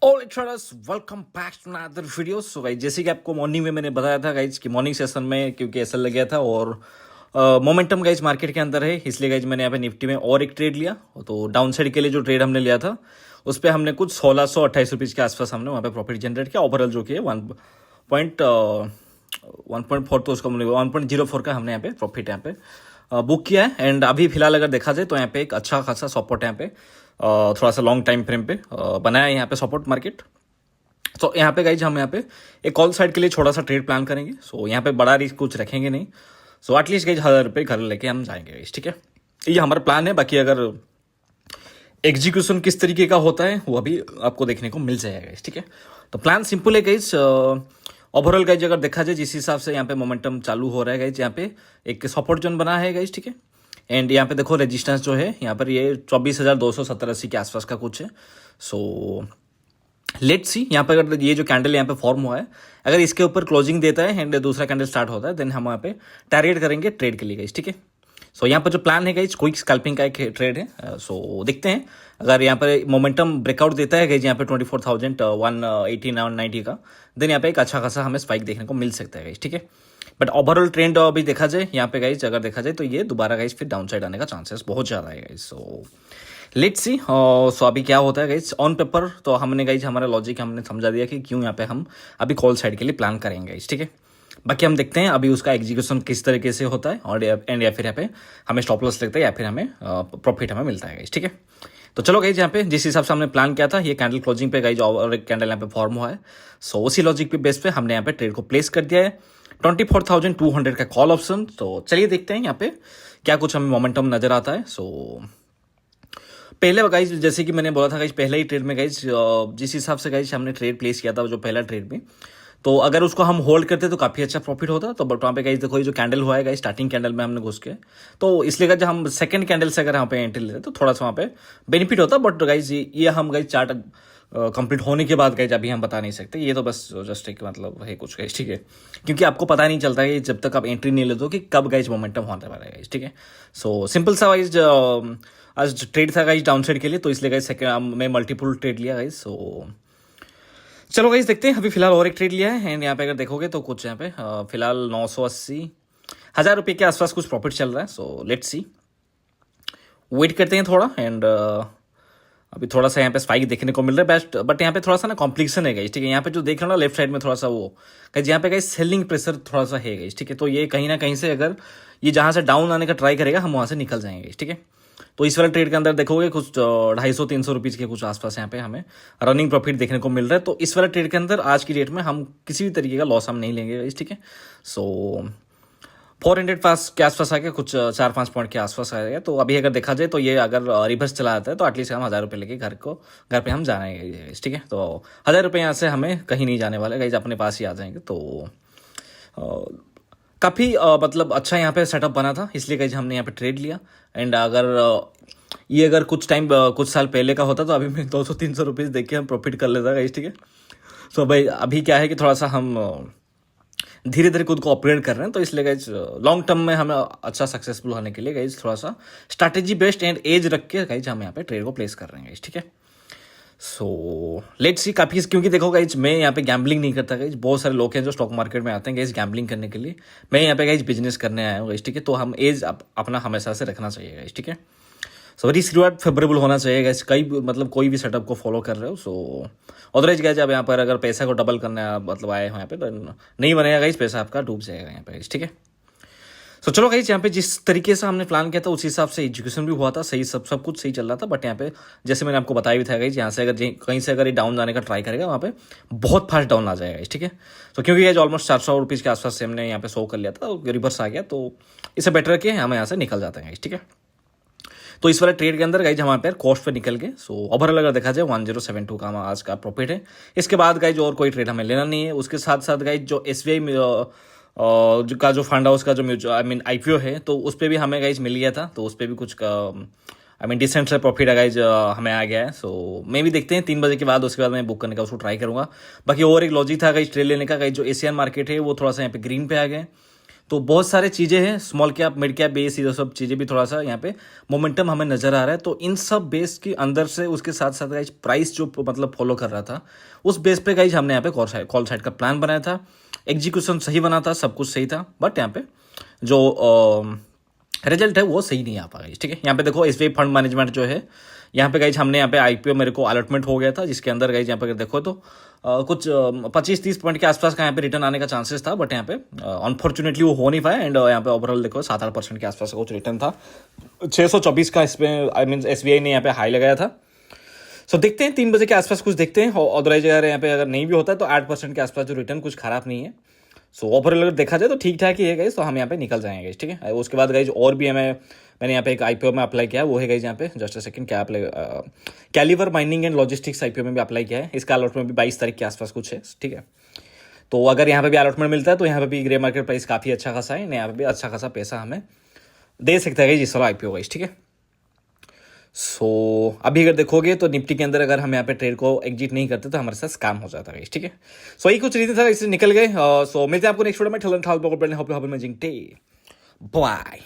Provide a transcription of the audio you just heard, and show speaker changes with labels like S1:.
S1: All traders welcome back to another video. So guys, जैसे कि आपको मॉर्निंग में मैंने बताया था गाइज कि मॉर्निंग सेशन में क्योंकि ऐसा लग गया था और मोमेंटम गाइज मार्केट के अंदर है, इसलिए गाइज मैंने यहाँ पे निफ्टी में और एक ट्रेड लिया। तो डाउन साइड के लिए जो ट्रेड हमने लिया था उस पर हमने कुछ 1628 रुपीज़ के आसपास हमने वहाँ पे प्रॉफिट जनरेट किया। ओवरऑल जो कि 1.4 तो उसका 1.04 का हमने यहाँ पे प्रॉफिट यहाँ पे बुक किया है। एंड अभी फिलहाल अगर देखा जाए तो यहाँ पे एक अच्छा खासा सपोर्ट यहाँ पे थोड़ा सा लॉन्ग टाइम फ्रेम पे बनाया है यहाँ पे सपोर्ट मार्केट। तो यहाँ पे गाइज हम यहाँ पे एक कॉल साइड के लिए छोटा सा ट्रेड प्लान करेंगे। सो यहाँ पे बड़ा रिस्क कुछ रखेंगे नहीं। सो एटलीस्ट गाइज 1000 रुपये घर लेके हम जाएंगे गाइज, ठीक है। ये हमारा प्लान है। बाकी अगर एग्जीक्यूशन किस तरीके का होता है वो अभी आपको देखने को मिल जाएगा गाइज, ठीक है। तो प्लान सिंपल है गाइज। ओवरऑल गाइज अगर देखा जाए जिस हिसाब से यहाँ पे मोमेंटम चालू हो रहा है गाइज, यहाँ पे एक सपोर्ट जोन बना है गाइज, ठीक है। एंड यहाँ पे देखो रेजिस्टेंस जो है यहाँ पर ये 24,270-80 के आसपास का कुछ है। सो लेट्स सी यहाँ पे अगर ये जो कैंडल यहाँ पे फॉर्म हुआ है अगर इसके ऊपर क्लोजिंग देता है एंड दूसरा कैंडल स्टार्ट होता है देन हम यहाँ पे टारगेट करेंगे ट्रेड के लिए गाइज, ठीक है। सो यहाँ पर जो प्लान है गाइज क्विक स्कैल्पिंग का एक ट्रेड है। सो देखते हैं अगर यहाँ पर मोमेंटम ब्रेकआउट देता है गाइज यहाँ पे 24,180-90 का, देन यहाँ पे एक अच्छा खासा हमें स्पाइक देखने को मिल सकता है गाइज, ठीक है। बट ओवरऑल ट्रेंड अभी देखा जाए यहाँ पे गाइज अगर देखा जाए तो ये दोबारा गाइज फिर डाउन साइड आने का चांसेस बहुत ज़्यादा है गाइज। So let's see. सो अभी क्या होता है गाइज ऑन पेपर तो हमने गाइज हमारा लॉजिक हमने समझा दिया कि क्यों यहाँ पे हम अभी कॉल साइड के लिए प्लान करेंगे गाइज, ठीक है। बाकी हम देखते हैं अभी उसका एग्जीक्यूशन किस तरीके से होता है और एंड या फिर यहाँ पे हमें स्टॉप लॉस लगता है या फिर हमें प्रॉफिट हमें मिलता है गाइज, ठीक है। तो चलो गाइज यहाँ पे जिस हिसाब से हमने प्लान किया था ये कैंडल क्लोजिंग पे गाइज और एक कैंडल यहाँ पे फॉर्म हुआ है। सो उसी लॉजिक पे बेस पे हमने यहाँ पे ट्रेड को प्लेस कर दिया है 24,200 का कॉल ऑप्शन। तो चलिए देखते हैं यहाँ पे क्या कुछ हमें मोमेंटम नजर आता है। सो पहले गाइज जैसे कि मैंने बोला था गाइज पहले ही ट्रेड में गाइज जिस हिसाब से गाइज हमने ट्रेड प्लेस किया था जो पहला ट्रेड में, तो अगर उसको हम होल्ड करते तो काफ़ी अच्छा प्रॉफिट होता। तो बट वहाँ पे गाइज देखो ये जो कैंडल हुआ है गाइज स्टार्टिंग कैंडल में हमने घुस के, तो इसलिए गाइज हम सेकंड कैंडल से अगर यहाँ पे एंट्री लेते तो थोड़ा सा वहाँ पे बेनिफिट होता। बट गाइज ये हम गाइज चार्ट कंप्लीट होने के बाद गाइज अभी हम बता नहीं सकते। ये तो बस जस्ट एक मतलब है कुछ गाइज, ठीक है। क्योंकि आपको पता नहीं चलता है जब तक आप एंट्री नहीं लेते हो कि कब गाइज मोमेंटम होने वाला है गाइज, ठीक है। सो सिंपल सा गाइज आज ट्रेड था गाइज डाउन साइड के लिए, तो इसलिए गाइज सेकंड में मल्टीपल ट्रेड लिया गाइज। सो चलो गाइज देखते हैं। अभी फिलहाल और एक ट्रेड लिया है एंड यहाँ पे अगर देखोगे तो कुछ यहाँ पे फिलहाल 980 1000 रुपये के आसपास कुछ प्रॉफिट चल रहा है। सो लेट्स सी, वेट करते हैं थोड़ा। एंड अभी थोड़ा सा यहाँ पे स्पाइक देखने को मिल रहा है बेस्ट, बट यहाँ पे थोड़ा सा ना कॉम्प्लिकेशन है गाइज, ठीक है। यहाँ पे जो देख रहे हो ना लेफ्ट साइड में थोड़ा सा वो गाइज यहाँ पे गाइज सेलिंग प्रेशर थोड़ा सा है गाइज, ठीक है। तो ये कहीं ना कहीं से अगर ये जहाँ से डाउन आने का ट्राई करेगा हम वहाँ से निकल जाएंगे, ठीक है। तो इस वाले ट्रेड के अंदर देखोगे कुछ 250-300 रुपीज़ के कुछ आसपास यहाँ पे हमें रनिंग प्रॉफिट देखने को मिल रहा है। तो इस वाले ट्रेड के अंदर आज की डेट में हम किसी भी तरीके का लॉस हम नहीं लेंगे, ठीक है। सो 400 पास के आसपास आ गया, कुछ 4-5 पॉइंट के आसपास आ गया। तो अभी अगर देखा जाए तो ये अगर रिवर्स चला जाता है तो एटलीस्ट हम 1000 रुपये लेके घर पे हम जाएंगे, ठीक है। तो 1000 रुपये यहाँ से हमें कहीं नहीं जाने वाले गाइज, अपने पास ही आ जाएंगे। तो काफ़ी मतलब अच्छा यहाँ पे सेटअप बना था, इसलिए गाइज हमने यहाँ पे ट्रेड लिया। एंड अगर ये अगर कुछ टाइम कुछ साल पहले का होता तो अभी मैं 200-300 रुपीज़ देख के हम प्रॉफिट कर लेता गाइज, ठीक है। सो भाई अभी क्या है कि थोड़ा सा हम धीरे धीरे खुद को ऑपरेट कर रहे हैं, तो इसलिए गाइज लॉन्ग टर्म में हमें अच्छा सक्सेसफुल होने के लिए गाइज थोड़ा सा स्ट्रैटेजी बेस्ड एंड एज रख के गाइज हम यहाँ पे ट्रेड को प्लेस कर रहे हैं गाइज, ठीक है। सो लेट्स सी काफ़ी, क्योंकि देखो गाइज मैं यहाँ पे गैम्बलिंग नहीं करता गाइज। बहुत सारे लोग हैं जो स्टॉक मार्केट में आते हैं गाइज गैम्बलिंग करने के लिए। मैं यहाँ पे गाइज बिजनेस करने आया हूँ गाइज, ठीक है। तो हम एज अपना हमेशा से रखना चाहिए गाइज, ठीक है। सो रिस्क रिवार्ड फेवरेबल होना चाहिए गाइज, कई मतलब कोई भी सेटअप को फॉलो कर रहे हो। सो अदरवाइज गाइज अब यहाँ पर अगर पैसा को डबल करने मतलब आए हो यहाँ पे तो नहीं बनेगा गाइज, पैसा आपका डूब जाएगा यहाँ पे गाइज, ठीक है। तो चलो गाइज यहाँ पे जिस तरीके से हमने प्लान किया था उस हिसाब से एजुकेशन भी हुआ था, सही सब कुछ सही चल रहा था। बट यहाँ पे जैसे मैंने आपको बताया भी था गाइज यहाँ से अगर कहीं से अगर ये डाउन जाने का ट्राई करेगा वहाँ पे बहुत फास्ट डाउन आ जाएगा, ठीक है। तो क्योंकि गाइज ऑलमोस्ट 400 रुपीज़ के आसपास से हमने यहाँ पे शो कर लिया था, रिवर्स आ गया, तो इससे बेटर कि हम यहाँ से निकल जाते हैं गाइज, ठीक है। तो इस वाले ट्रेड के अंदर गाइज हमारे पैर कॉस्ट पे निकल गए। सो ओवरऑल अगर देखा जाए 1072 का आज का प्रॉफिट है। इसके बाद गाइज और कोई ट्रेड हमें लेना नहीं है। उसके साथ साथ गाइज जो SBI का जो फंड हाउस का जो म्यूचुअल IPO है तो उस पर भी हमें गाइज मिल गया था। तो उस पर भी कुछ डिसेंट सा प्रॉफिट है गाइज हमें आ गया है। सो मैं भी देखते हैं 3 बजे के बाद, उसके बाद मैं बुक करने का उसको ट्राई करूंगा। बाकी और एक लॉजिक था गाइज ट्रेड लेने का गाइज, जो एशियन मार्केट है वो थोड़ा सा यहाँ पे ग्रीन पे आ गए, तो बहुत सारे चीज़ें हैं, small cap, mid cap base, ये सब चीज़ें भी थोड़ा सा यहाँ पे मोमेंटम हमें नजर आ रहा है। तो इन सब बेस के अंदर से उसके साथ साथ गाइज प्राइस जो मतलब फॉलो कर रहा था, उस बेस पे गाइज हमने यहाँ पे कॉल साइड का प्लान बनाया था। एग्जीक्यूशन सही बना था, सब कुछ सही था, बट यहाँ पे जो रिजल्ट है वो सही नहीं आ पाएगा। ठीक है, यहाँ पे देखो एसबीआई फंड मैनेजमेंट जो है, यहाँ पे गाइज हमने यहाँ पे आईपीओ मेरे को अलॉटमेंट हो गया था, जिसके अंदर गाइज यहाँ पे अगर देखो तो कुछ 25-30 पॉइंट के आसपास का यहाँ पे रिटर्न आने का चांसेस था, बट यहाँ पे अनफॉर्चुनेटली वो हो नहीं पाया। एंड यहाँ पे ओवरऑल देखो 7-8% के आसपास का कुछ रिटर्न था। 624 का इसमें आई मीन एसबीआई ने यहाँ पे हाई लगाया था। सो देखते हैं 3 बजे के आसपास कुछ देखते हैं। अदरवाइज अगर यहाँ पे अगर नहीं भी होता है तो 8% के आसपास जो रिटर्न कुछ खराब नहीं है। सो ओवरऑल अगर देखा जाए तो ठीक ठाक ही है गाइज, तो हम यहाँ पे निकल जाएंगे। ठीक है, उसके बाद गाइज और भी मैंने यहाँ पे एक आईपीओ में अप्लाई किया है, वो है गाइज यहाँ पे जस्ट अ सेकंड, क्या apply, Caliber mining and logistics IPO में भी अप्लाई किया है। इसका अलॉटमेंट भी 22 तारीख के आसपास कुछ है। ठीक है, तो अगर यहाँ पे भी अलॉटमेंट मिलता है तो यहाँ पे भी ग्रे मार्केट प्राइस काफ़ी अच्छा खासा है, यहाँ पे भी अच्छा खासा पैसा हमें दे सकता है इस वाला आईपीओ गाइज। ठीक है, सो अभी अगर देखोगे तो निफ्टी के अंदर अगर हम यहाँ पे ट्रेड को एग्जिट नहीं करते तो हमारे साथ स्कैम हो जाता है। ठीक है, सो यही कुछ रीजन था, इससे निकल गए। सो मिलते हैं आपको नेक्स्ट वीडियो में। बाय।